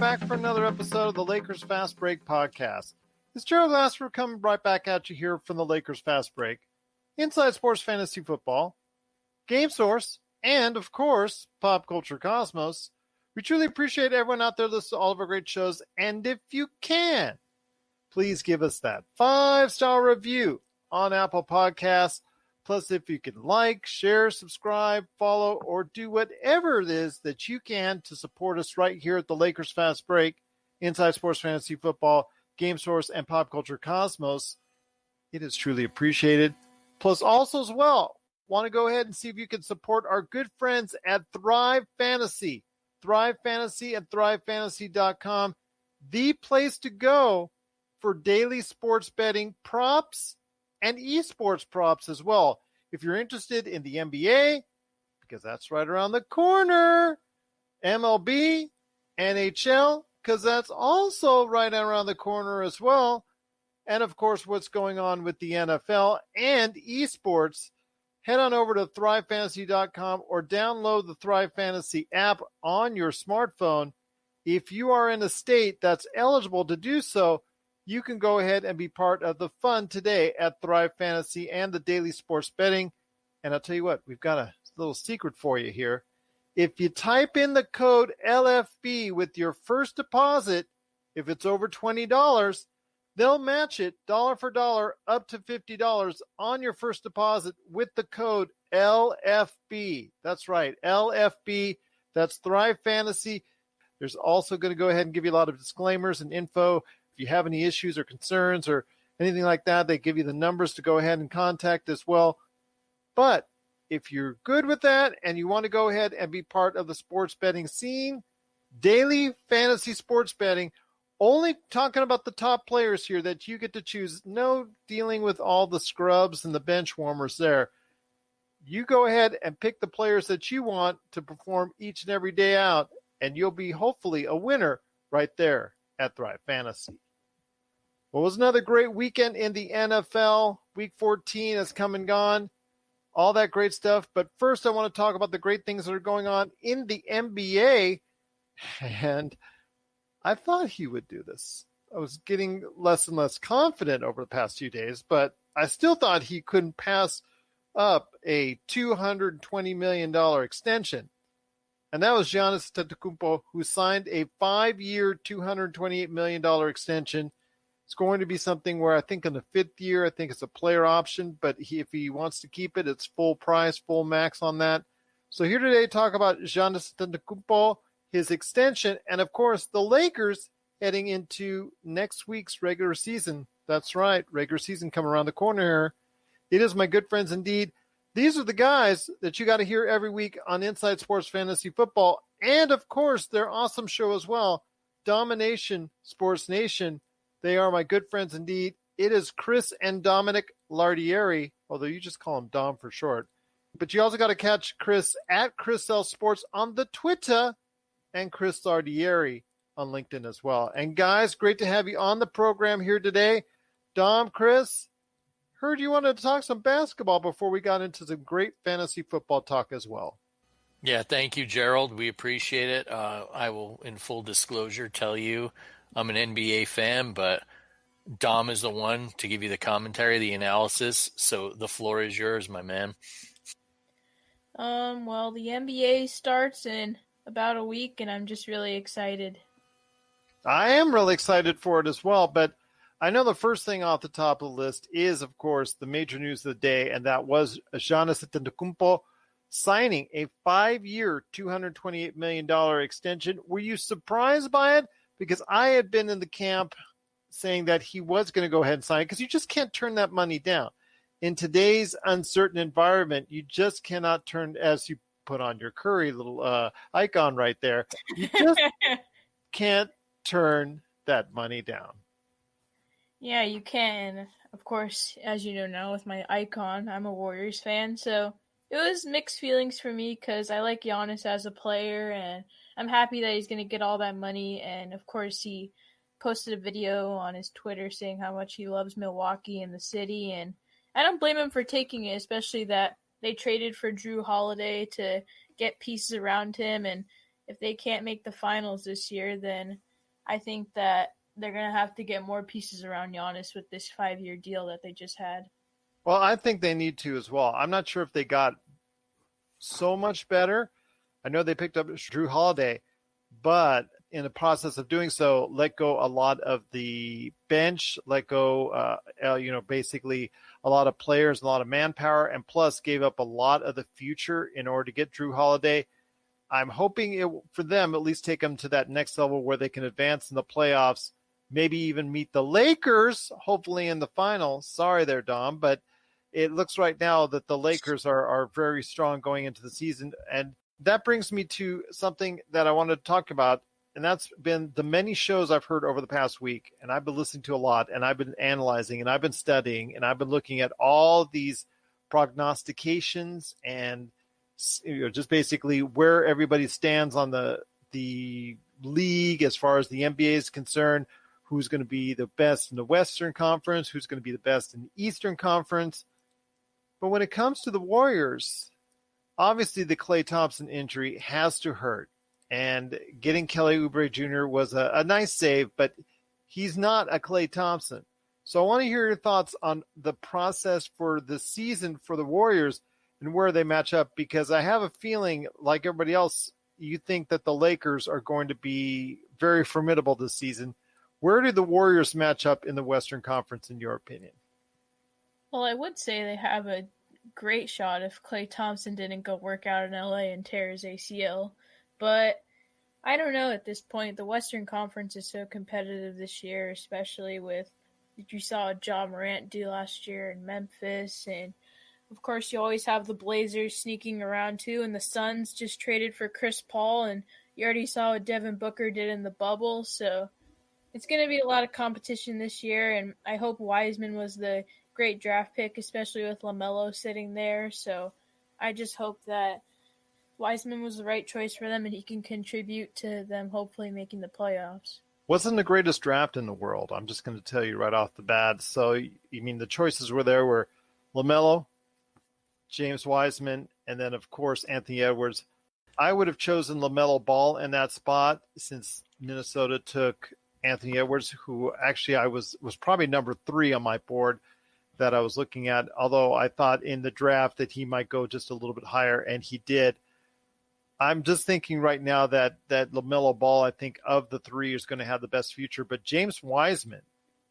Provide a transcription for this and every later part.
back for another episode of the Lakers Fast Break podcast. It's Gerald Glassford coming right back at you here from the Lakers Fast Break, Inside Sports Fantasy Football, Game Source, and, of course, Pop Culture Cosmos. We truly appreciate everyone out there listening to all of our great shows, and if you can, please give us that 5-star review on Apple Podcasts. Plus, if you can like, share, subscribe, follow, or do whatever it is that you can to support us right here at the Lakers Fast Break, Inside Sports Fantasy Football, Game Source, and Pop Culture Cosmos, it is truly appreciated. Plus, also as well, want to go ahead and see if you can support our good friends at Thrive Fantasy. Thrive Fantasy and ThriveFantasy.com, the place to go for daily sports betting props and esports props as well. If you're interested in the NBA, because that's right around the corner, MLB, NHL, because that's also right around the corner as well, and of course what's going on with the NFL and esports, head on over to ThriveFantasy.com or download the Thrive Fantasy app on your smartphone. If you are in a state that's eligible to do so, you can go ahead and be part of the fun today at Thrive Fantasy and the daily sports betting. And I'll tell you what, we've got a little secret for you here. If you type in the code LFB with your first deposit, if it's over $20, they'll match it dollar for dollar up to $50 on your first deposit with the code LFB. That's right, LFB. That's Thrive Fantasy. There's also going to go ahead and give you a lot of disclaimers and info. If you have any issues or concerns or anything like that, they give you the numbers to go ahead and contact as well. But if you're good with that and you want to go ahead and be part of the sports betting scene, daily fantasy sports betting, only talking about the top players here that you get to choose, no dealing with all the scrubs and the bench warmers there. You go ahead and pick the players that you want to perform each and every day out, and you'll be hopefully a winner right there at Thrive Fantasy. Well, it was another great weekend in the NFL. Week 14 has come and gone. All that great stuff. But first, I want to talk about the great things that are going on in the NBA. And I thought he would do this. I was getting less and less confident over the past few days, but I still thought he couldn't pass up a $220 million extension. And that was Giannis Antetokounmpo, who signed a 5-year, $228 million extension. It's going to be something where I think in the 5th year, I think it's a player option, but if he wants to keep it, it's full price, full max on that. So here today, talk about Giannis Antetokounmpo, his extension, and of course, the Lakers heading into next week's regular season. That's right, regular season coming around the corner here. It is, my good friends, indeed. These are the guys that you got to hear every week on Inside Sports Fantasy Football, and of course, their awesome show as well, Dom-Ination Sports Nation. They are my good friends indeed. It is Chris and Dominic Lardieri, although you just call him Dom for short. But you also got to catch Chris at Chris L Sports on the Twitter and Chris Lardieri on LinkedIn as well. And guys, great to have you on the program here today. Dom, Chris, heard you wanted to talk some basketball before we got into some great fantasy football talk as well. Yeah, thank you, Gerald. We appreciate it. I will, in full disclosure, tell you I'm an NBA fan, but Dom is the one to give you the commentary, the analysis. So the floor is yours, my man. Well, the NBA starts in about a week, and I'm just really excited. I am really excited for it as well, but I know the first thing off the top of the list is, of course, the major news of the day, and that was Giannis Antetokounmpo signing a 5-year, $228 million extension. Were you surprised by it? Because I had been in the camp saying that he was going to go ahead and sign it, because you just can't turn that money down. In today's uncertain environment, you just cannot turn, as you put on your Curry little icon right there, you just can't turn that money down. Yeah, you can. Of course, as you know now with my icon, I'm a Warriors fan, so it was mixed feelings for me because I like Giannis as a player, and I'm happy that he's going to get all that money. And, of course, he posted a video on his Twitter saying how much he loves Milwaukee and the city, and I don't blame him for taking it, especially that they traded for Drew Holiday to get pieces around him, and if they can't make the finals this year, then I think that they're going to have to get more pieces around Giannis with this 5-year deal that they just had. Well, I think they need to as well. I'm not sure if they got so much better. I know they picked up Drew Holiday, but in the process of doing so, let go a lot of the bench, let go, basically a lot of players, a lot of manpower, and plus gave up a lot of the future in order to get Drew Holiday. I'm hoping it for them at least take them to that next level where they can advance in the playoffs, maybe even meet the Lakers, hopefully in the final. Sorry there, Dom, but it looks right now that the Lakers are very strong going into the season. And that brings me to something that I wanted to talk about, and that's been the many shows I've heard over the past week, and I've been listening to a lot, and I've been analyzing, and I've been studying, and I've been looking at all these prognostications and just basically where everybody stands on the league as far as the NBA is concerned, who's going to be the best in the Western Conference, who's going to be the best in the Eastern Conference. But when it comes to the Warriors, obviously the Klay Thompson injury has to hurt. And getting Kelly Oubre Jr. was a nice save, but he's not a Klay Thompson. So I want to hear your thoughts on the process for the season for the Warriors and where they match up, because I have a feeling, like everybody else, you think that the Lakers are going to be very formidable this season. Where do the Warriors match up in the Western Conference, in your opinion? Well, I would say they have a great shot if Klay Thompson didn't go work out in LA and tear his ACL. But I don't know at this point. The Western Conference is so competitive this year, especially with what you saw Ja Morant do last year in Memphis. And, of course, you always have the Blazers sneaking around, too. And the Suns just traded for Chris Paul. And you already saw what Devin Booker did in the bubble. So it's going to be a lot of competition this year. And I hope Wiseman was the great draft pick, especially with LaMelo sitting there. So I just hope that Wiseman was the right choice for them and he can contribute to them hopefully making the playoffs. Wasn't the greatest draft in the world. I'm just going to tell you right off the bat. So, you mean the choices were LaMelo, James Wiseman, and then, of course, Anthony Edwards. I would have chosen LaMelo Ball in that spot since Minnesota took Anthony Edwards, who actually I was probably number 3 on my board that I was looking at, although I thought in the draft that he might go just a little bit higher, and he did. I'm just thinking right now that LaMelo Ball, I think, of the 3 is going to have the best future, but James Wiseman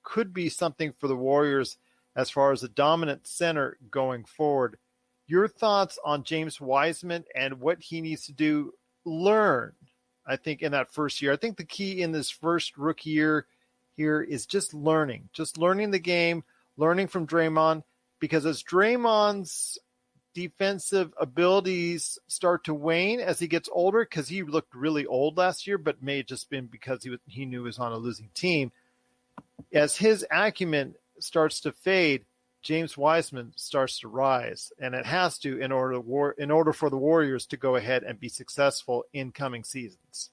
could be something for the Warriors as far as a dominant center going forward. Your thoughts on James Wiseman and what he needs to do, learn, I think, in that first year. I think the key in this first rookie year here is just learning the game, learning from Draymond, because as Draymond's defensive abilities start to wane as he gets older, because he looked really old last year, but may have just been because he knew he was on a losing team. As his acumen starts to fade, James Wiseman starts to rise, and it has to in order for the Warriors to go ahead and be successful in coming seasons.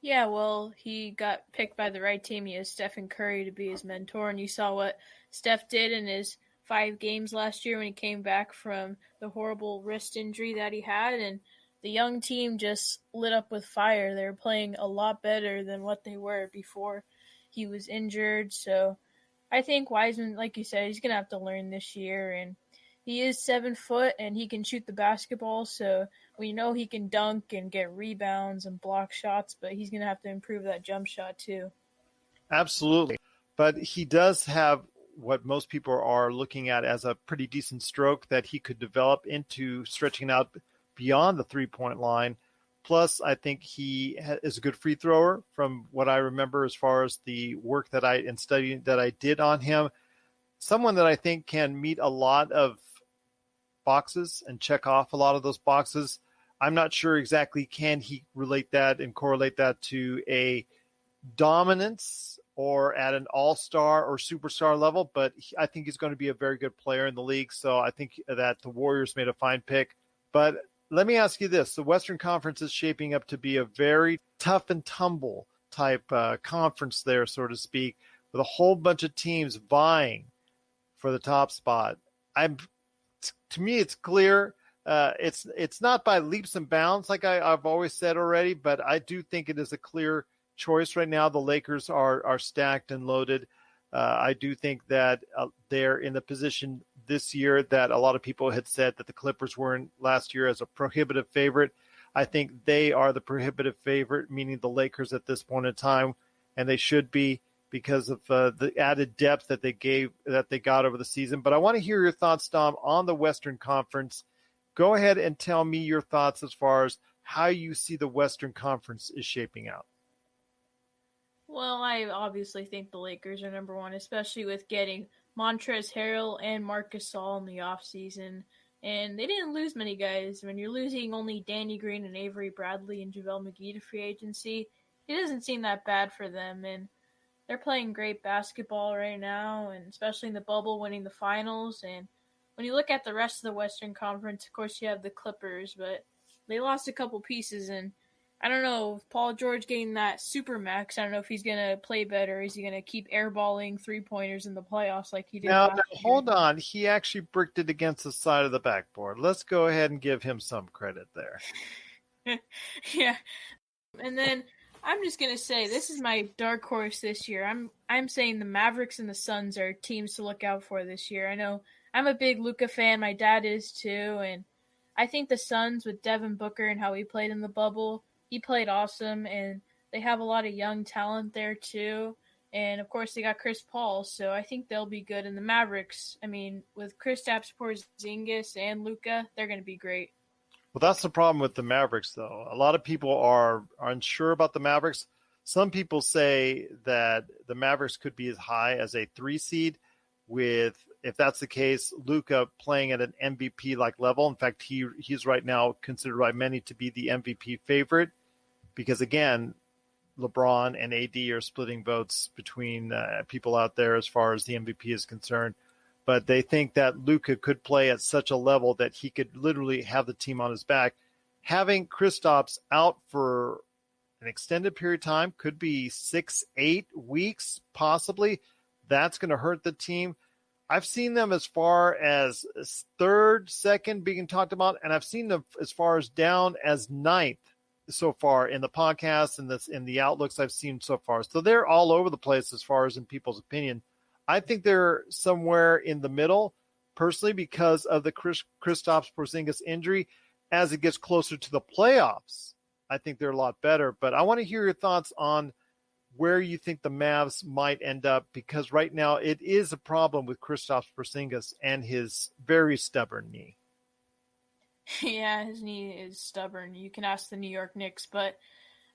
Yeah, well, he got picked by the right team. He has Stephen Curry to be his mentor, and you saw what Steph did in his 5 games last year when he came back from the horrible wrist injury that he had, and the young team just lit up with fire. They were playing a lot better than what they were before he was injured. So I think Wiseman, like you said, he's going to have to learn this year, and he is 7 foot and he can shoot the basketball, so we know he can dunk and get rebounds and block shots, but he's going to have to improve that jump shot too. Absolutely. But he does have what most people are looking at as a pretty decent stroke that he could develop into stretching out beyond the 3-point line. Plus, I think he is a good free thrower from what I remember as far as the work that and studying that I did on him. Someone that I think can meet a lot of boxes and check off a lot of those boxes. I'm not sure exactly can he relate that and correlate that to a dominance or at an all-star or superstar level, but I think he's going to be a very good player in the league. So I think that the Warriors made a fine pick. But let me ask you this. The Western Conference is shaping up to be a very tough and tumble type conference there, so to speak, with a whole bunch of teams vying for the top spot. To me, it's clear. It's not by leaps and bounds like I've always said already, but I do think it is a clear choice right now. The Lakers are stacked and loaded. I do think that they're in the position this year that a lot of people had said that the Clippers were in last year as a prohibitive favorite. I think they are the prohibitive favorite, meaning the Lakers at this point in time, and they should be because of the added depth that they got over the season. But I want to hear your thoughts, Dom, on the Western Conference. Go ahead and tell me your thoughts as far as how you see the Western Conference is shaping out. Well, I obviously think the Lakers are number one, especially with getting Montrezl Harrell and Marc Gasol in the offseason. And they didn't lose many guys. When you're losing only Danny Green and Avery Bradley and JaVale McGee to free agency, it doesn't seem that bad for them. And they're playing great basketball right now, and especially in the bubble, winning the finals. And when you look at the rest of the Western Conference, of course you have the Clippers, but they lost a couple pieces, and I don't know, Paul George getting that super max, I don't know if he's going to play better. Is he going to keep airballing three-pointers in the playoffs like he did Now, last year? hold on. He actually bricked it against the side of the backboard. Let's go ahead and give him some credit there. Yeah. And then I'm just going to say this is my dark horse this year. I'm saying the Mavericks and the Suns are teams to look out for this year. I know I'm a big Luka fan. My dad is too. And I think the Suns with Devin Booker and how he played in the bubble, he played awesome. And they have a lot of young talent there too. And, of course, they got Chris Paul. So I think they'll be good. And the Mavericks, I mean, with Kristaps Porzingis and Luka, they're going to be great. Well, that's the problem with the Mavericks, though. A lot of people are unsure about the Mavericks. Some people say that the Mavericks could be as high as a 3 seed with, if that's the case, Luka playing at an MVP-like level. In fact, he's right now considered by many to be the MVP favorite because, again, LeBron and AD are splitting votes between people out there as far as the MVP is concerned. But they think that Luka could play at such a level that he could literally have the team on his back. Having Kristaps out for an extended period of time, could be 6-8 weeks possibly, that's going to hurt the team. I've seen them as far as third, second being talked about, and I've seen them as far as down as ninth so far in the podcast and in the outlooks I've seen so far. So they're all over the place as far as in people's opinion. I think they're somewhere in the middle, personally, because of the Kristaps Porzingis injury. As it gets closer to the playoffs, I think they're a lot better. But I want to hear your thoughts on where you think the Mavs might end up, because right now it is a problem with Kristaps Porzingis and his very stubborn knee. Yeah, his knee is stubborn. You can ask the New York Knicks, but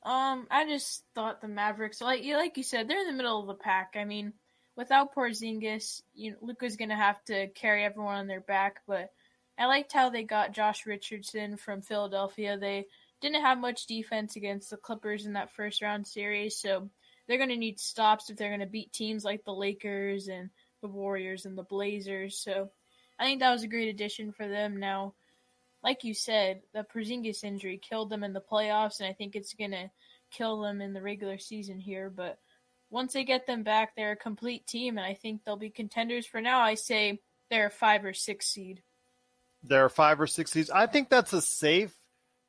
I just thought the Mavericks, like you said, they're in the middle of the pack. I mean, without Porzingis, Luka's going to have to carry everyone on their back, but I liked how they got Josh Richardson from Philadelphia. They didn't have much defense against the Clippers in that first-round series, so they're going to need stops if they're going to beat teams like the Lakers and the Warriors and the Blazers. So I think that was a great addition for them. Now, like you said, the Porzingis injury killed them in the playoffs, and I think it's going to kill them in the regular season here, but once they get them back, they're a complete team, and I think they'll be contenders. For now, I say they're a 5 or 6 seed. They're 5 or 6 seeds. I think that's a safe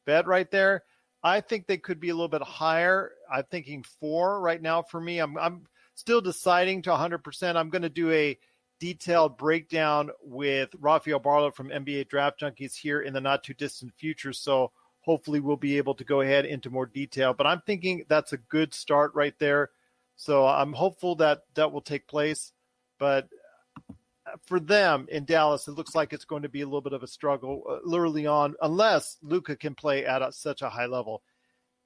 bet right there. I think they could be a little bit higher. I'm thinking 4 right now for me. I'm still deciding to 100%. I'm going to do a detailed breakdown with Rafael Barlow from NBA Draft Junkies here in the not-too-distant future, so hopefully we'll be able to go ahead into more detail. But I'm thinking that's a good start right there. So I'm hopeful that will take place. But for them in Dallas, it looks like it's going to be a little bit of a struggle early on, unless Luka can play at such a high level.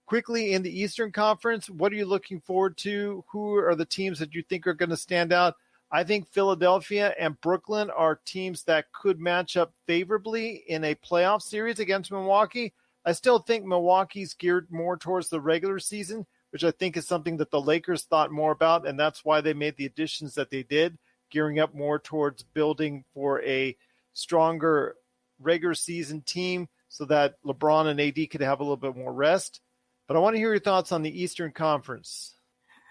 Quickly, in the Eastern Conference, what are you looking forward to? Who are the teams that you think are going to stand out? I think Philadelphia and Brooklyn are teams that could match up favorably in a playoff series against Milwaukee. I still think Milwaukee's geared more towards the regular season, which I think is something that the Lakers thought more about, and that's why they made the additions that they did, gearing up more towards building for a stronger regular season team so that LeBron and AD could have a little bit more rest. But I want to hear your thoughts on the Eastern Conference.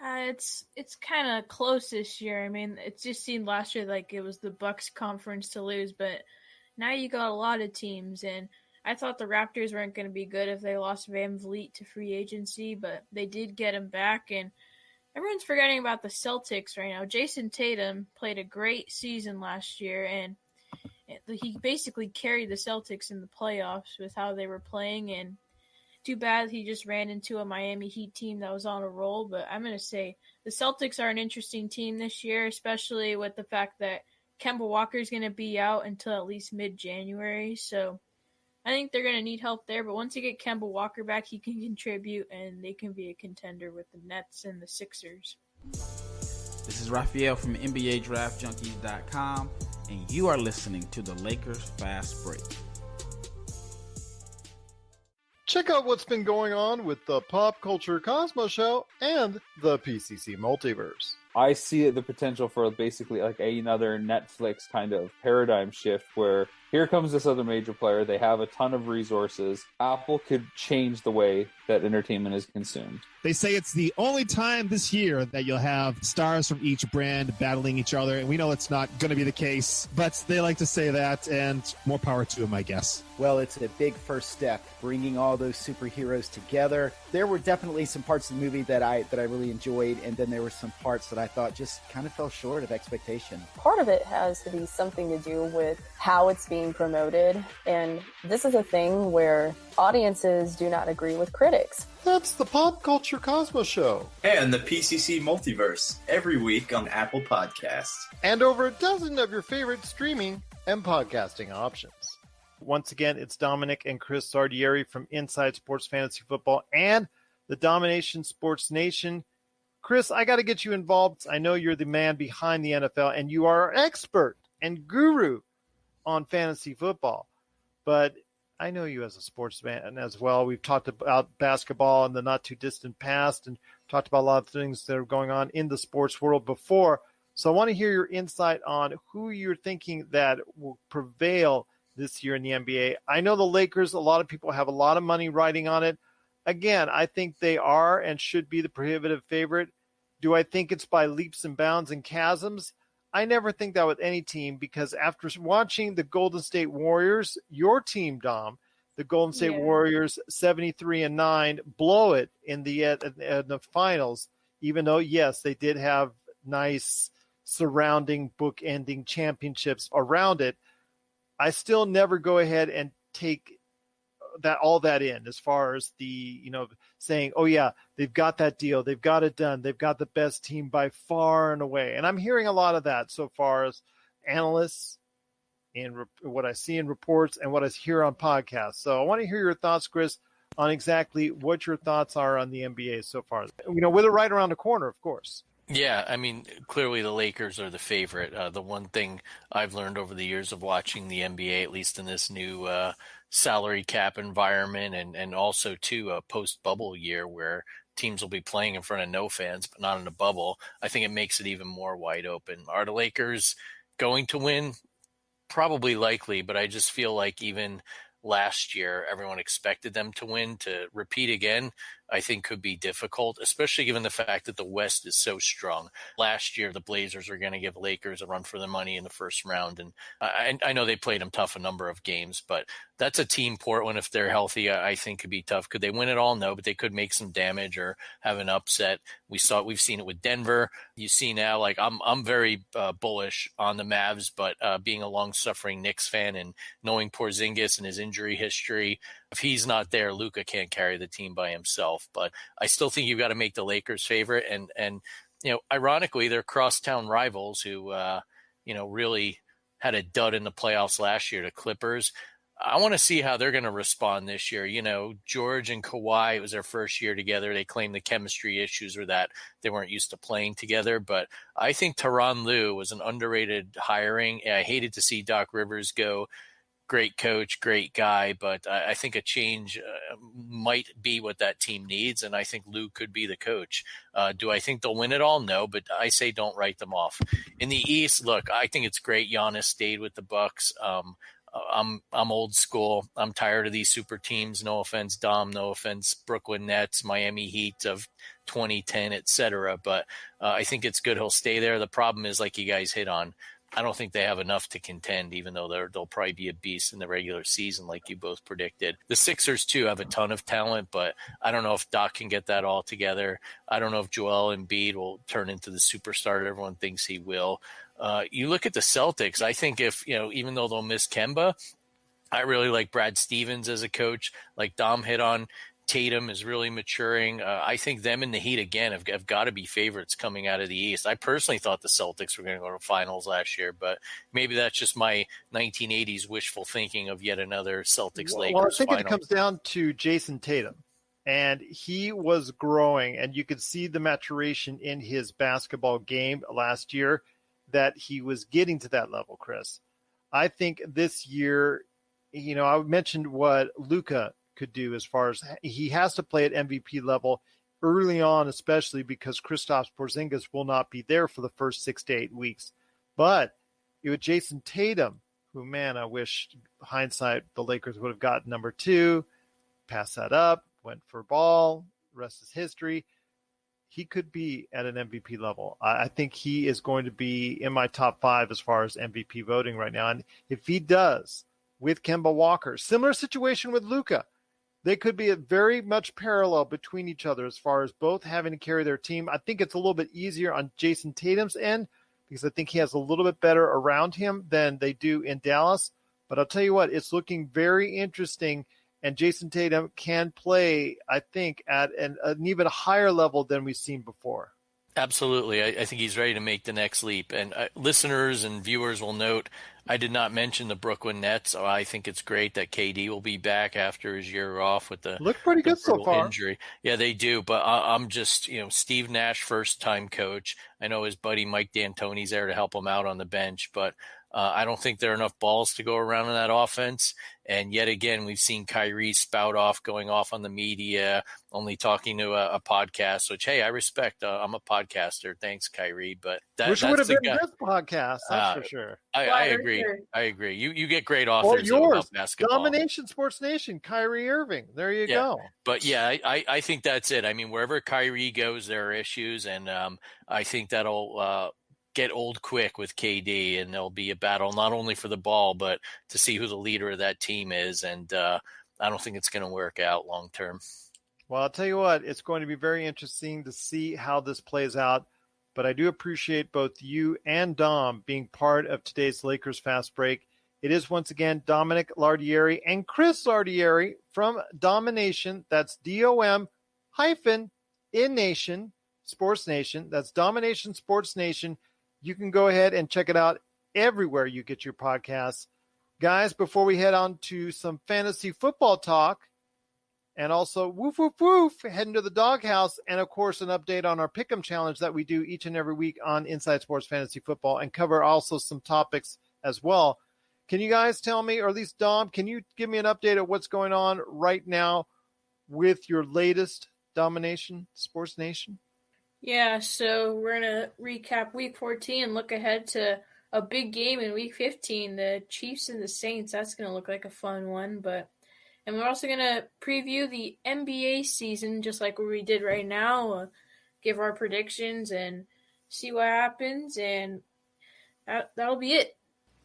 It's kind of close this year. I mean, it just seemed last year like it was the Bucks conference to lose, but now you got a lot of teams, and I thought the Raptors weren't going to be good if they lost Van Vliet to free agency, but they did get him back, and everyone's forgetting about the Celtics right now. Jason Tatum played a great season last year, and he basically carried the Celtics in the playoffs with how they were playing, and too bad he just ran into a Miami Heat team that was on a roll. But I'm going to say the Celtics are an interesting team this year, especially with the fact that Kemba Walker is going to be out until at least mid-January, so I think they're going to need help there, but once you get Kemba Walker back, he can contribute, and they can be a contender with the Nets and the Sixers. This is Raphael from NBA Draft Junkies.com, and you are listening to the Lakers Fast Break. Check out what's been going on with the Pop Culture Cosmos Show and the PCC Multiverse. I see the potential for basically like another Netflix kind of paradigm shift where here comes this other major player. They have a ton of resources. Apple could change the way that entertainment is consumed. They say it's the only time this year that you'll have stars from each brand battling each other, and we know it's not going to be the case, but they like to say that, and more power to them, I guess. Well, it's a big first step, bringing all those superheroes together. There were definitely some parts of the movie that I really enjoyed, and then there were some parts that I thought just kind of fell short of expectation. Part of it has to be something to do with how it's being promoted, and this is a thing where audiences do not agree with critics. That's the Pop Culture Cosmos Show. And the PCC Multiverse, every week on Apple Podcasts. And over a dozen of your favorite streaming and podcasting options. Once again, it's Dominic and Chris Lardieri from Inside Sports Fantasy Football and the Dom-Ination Sports Nation. Chris, I got to get you involved. I know you're the man behind the NFL, and you are our expert and guru on fantasy football. But I know you as a sportsman as well. We've talked about basketball in the not-too-distant past and talked about a lot of things that are going on in the sports world before. So I want to hear your insight on who you're thinking that will prevail this year in the NBA. I know the Lakers, a lot of people have a lot of money riding on it. Again, I think they are and should be the prohibitive favorite. Do I think it's by leaps and bounds and chasms? I never think that with any team, because after watching the Golden State Warriors, your team, Dom, the Golden State Warriors 73-9, blow it in the finals, even though, yes, they did have nice surrounding book-ending championships around it. I still never go ahead and take all that in as far as the, saying, oh yeah, they've got that deal. They've got it done. They've got the best team by far and away. And I'm hearing a lot of that so far as analysts and what I see in reports and what I hear on podcasts. So I want to hear your thoughts, Chris, on exactly what your thoughts are on the NBA so far. With it right around the corner, of course. Yeah, I mean, clearly the Lakers are the favorite. The one thing I've learned over the years of watching the NBA, at least in this new salary cap environment and also, too, a post-bubble year where teams will be playing in front of no fans, but not in a bubble, I think it makes it even more wide open. Are the Lakers going to win? Probably likely, but I just feel like even last year, everyone expected them to win. To repeat again, I think could be difficult, especially given the fact that the West is so strong. Last year, the Blazers are going to give Lakers a run for their money in the first round. And I know they played them tough a number of games, but that's a team Portland, if they're healthy, I think could be tough. Could they win it all? No, but they could make some damage or have an upset. We've seen it with Denver. You see now, like I'm very bullish on the Mavs, but being a long-suffering Knicks fan and knowing Porzingis and his injury history, if he's not there, Luka can't carry the team by himself. But I still think you've got to make the Lakers favorite. And ironically, they're crosstown rivals who, really had a dud in the playoffs last year, the Clippers. I want to see how they're going to respond this year. George and Kawhi, it was their first year together. They claim the chemistry issues were that they weren't used to playing together. But I think Tyronn Lue was an underrated hiring. I hated to see Doc Rivers go. Great coach, great guy, but I think a change might be what that team needs, and I think Lue could be the coach. Do I think they'll win it all? No, but I say don't write them off. In the East, look, I think it's great Giannis stayed with the Bucks. I'm old school. I'm tired of these super teams. No offense, Dom. No offense, Brooklyn Nets, Miami Heat of 2010, etc. But I think it's good he'll stay there. The problem is, like you guys hit on, I don't think they have enough to contend, even though they'll probably be a beast in the regular season, like you both predicted. The Sixers, too, have a ton of talent, but I don't know if Doc can get that all together. I don't know if Joel Embiid will turn into the superstar that everyone thinks he will. You look at the Celtics, I think even though they'll miss Kemba, I really like Brad Stevens as a coach. Like Dom hit on, Tatum is really maturing. I think them and the Heat, again, have got to be favorites coming out of the East. I personally thought the Celtics were going to go to finals last year, but maybe that's just my 1980s wishful thinking of yet another Celtics-Lakers Well, I think final. it comes down to Jason Tatum. And he was growing, and you could see the maturation in his basketball game last year that he was getting to that level, Chris. I think this year, I mentioned what Luka could do as far as he has to play at MVP level early on, especially because Kristaps Porzingis will not be there for the first 6 to 8 weeks. But with Jason Tatum, who, man, I wish hindsight the Lakers would have gotten number 2, passed that up, went for ball, rest is history. He could be at an MVP level. I think he is going to be in my top 5 as far as MVP voting right now. And if he does, with Kemba Walker, similar situation with Luka, they could be very much parallel between each other as far as both having to carry their team. I think it's a little bit easier on Jason Tatum's end because I think he has a little bit better around him than they do in Dallas. But I'll tell you what, it's looking very interesting, and Jason Tatum can play, I think, at an even higher level than we've seen before. Absolutely. I think he's ready to make the next leap. And listeners and viewers will note, I did not mention the Brooklyn Nets. I think it's great that KD will be back after his year off with the look pretty good so far injury. Yeah, they do. But I'm just, Steve Nash, first time coach. I know his buddy Mike D'Antoni's there to help him out on the bench, but I don't think there are enough balls to go around in that offense. And yet again, we've seen Kyrie spout off, going off on the media, only talking to a podcast, which, hey, I respect. I'm a podcaster. Thanks, Kyrie. But which would have been this podcast, that's for sure. I agree. I agree. You get great authors about basketball. Dom-Ination, Sports Nation, Kyrie Irving. There you go. But yeah, I think that's it. I mean, wherever Kyrie goes, there are issues, and I think that'll get old quick with KD, and there'll be a battle not only for the ball, but to see who the leader of that team is. And I don't think it's going to work out long term. Well, I'll tell you what, it's going to be very interesting to see how this plays out. But I do appreciate both you and Dom being part of today's Lakers Fast Break. It is once again Dominic Lardieri and Chris Lardieri from Dom-Ination. That's DOM-in-Nation, Sports Nation. That's Dom-Ination, Sports Nation. You can go ahead and check it out everywhere you get your podcasts. Guys, before we head on to some fantasy football talk, and also woof, woof, woof, heading to the doghouse, and of course an update on our Pick'em Challenge that we do each and every week on Inside Sports Fantasy Football, and cover also some topics as well. Can you guys tell me, or at least Dom, can you give me an update of what's going on right now with your latest Dom-Ination, Sports Nation? Yeah, so we're going to recap Week 14 and look ahead to a big game in Week 15, the Chiefs and the Saints. That's going to look like a fun one. And we're also going to preview the NBA season, just like we did right now, give our predictions and see what happens, and that'll be it.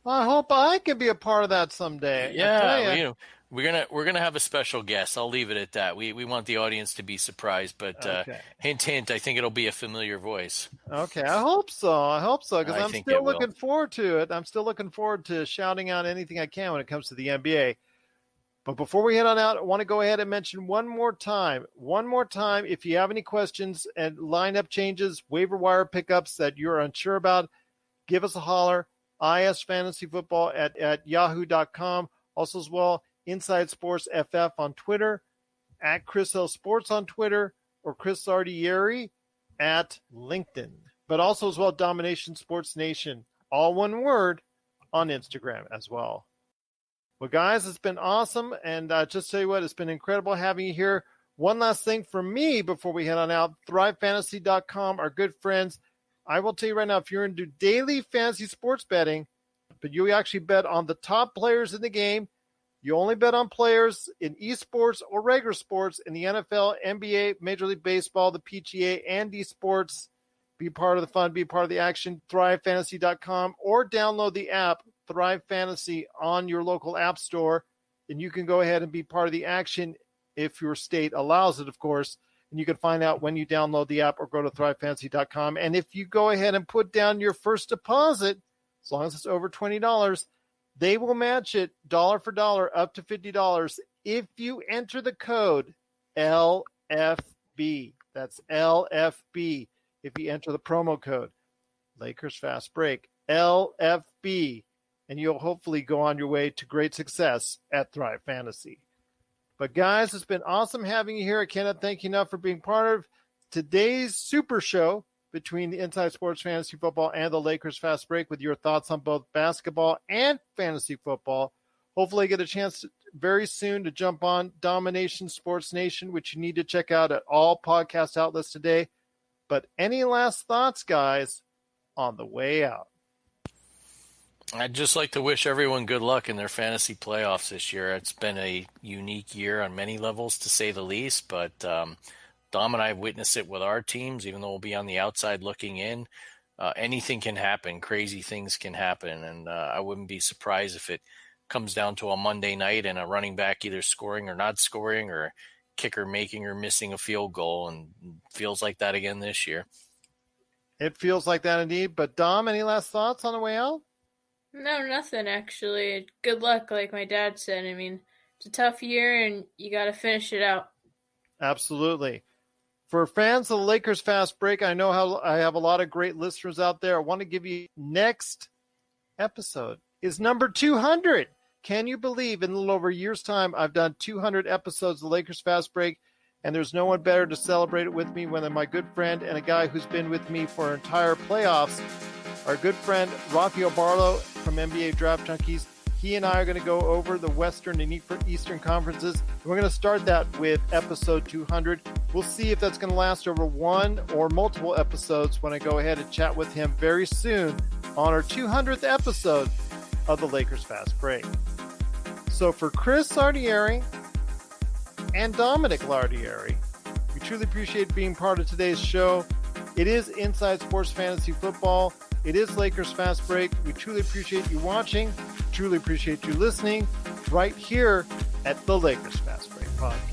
Well, I hope I can be a part of that someday. Yeah, we're gonna have a special guest. I'll leave it at that. We want the audience to be surprised, but hint, hint. I think it'll be a familiar voice. Okay, I hope so. Because I'm still looking forward to it. I'm still looking forward to shouting out anything I can when it comes to the NBA. But before we head on out, I want to go ahead and mention one more time, if you have any questions and lineup changes, waiver wire pickups that you're unsure about, give us a holler. isfantasyfootball at yahoo.com. Also as well, Inside Sports FF on Twitter, at Chris L Sports on Twitter, or Chris Lardieri at LinkedIn. But also as well, Dom-Ination Sports Nation, all one word, on Instagram as well. Well, guys, it's been awesome. And just tell you what, it's been incredible having you here. One last thing from me before we head on out, ThriveFantasy.com, our good friends. I will tell you right now, if you're into daily fantasy sports betting, but you actually bet on the top players in the game, you only bet on players in esports or regular sports in the NFL, NBA, Major League Baseball, the PGA, and esports, Be part of the fun, be part of the action, ThriveFantasy.com, or download the app, Thrive Fantasy, on your local app store, and you can go ahead and be part of the action if your state allows it, of course. And you can find out when you download the app or go to ThriveFantasy.com. And if you go ahead and put down your first deposit, as long as it's over $20, they will match it dollar for dollar up to $50 if you enter the code LFB. That's LFB. If you enter the promo code Lakers Fast Break, LFB, and you'll hopefully go on your way to great success at Thrive Fantasy. But guys, it's been awesome having you here. I cannot thank you enough for being part of today's super show between the Inside Sports Fantasy Football and the Lakers Fast Break with your thoughts on both basketball and fantasy football. Hopefully I get a chance very soon to jump on Dom-Ination Sports Nation, which you need to check out at all podcast outlets today. But any last thoughts, guys, on the way out? I'd just like to wish everyone good luck in their fantasy playoffs this year. It's been a unique year on many levels, to say the least, but Dom and I have witnessed it with our teams, even though we'll be on the outside looking in. Anything can happen. Crazy things can happen, and I wouldn't be surprised if it comes down to a Monday night and a running back either scoring or not scoring, or a kicker making or missing a field goal, and feels like that again this year. It feels like that indeed. But Dom, any last thoughts on the way out? No, nothing actually. Good luck, like my dad said. I mean, it's a tough year and you got to finish it out. Absolutely. For fans of the Lakers Fast Break, I know how I have a lot of great listeners out there. I want to give you next episode is number 200. Can you believe in a little over a year's time, I've done 200 episodes of the Lakers Fast Break, and there's no one better to celebrate it with me than my good friend and a guy who's been with me for our entire playoffs, our good friend Rafael Barlow from NBA Draft Junkies. He and I are going to go over the Western and Eastern conferences. We're going to start that with episode 200. We'll see if that's going to last over one or multiple episodes when I go ahead and chat with him very soon on our 200th episode of the Lakers Fast Break. So for Chris Lardieri and Dominic Lardieri, we truly appreciate being part of today's show. It is Inside Sports Fantasy Football. It is Lakers Fast Break. We truly appreciate you watching. Truly appreciate you listening right here at the Lakers Fast Break Podcast.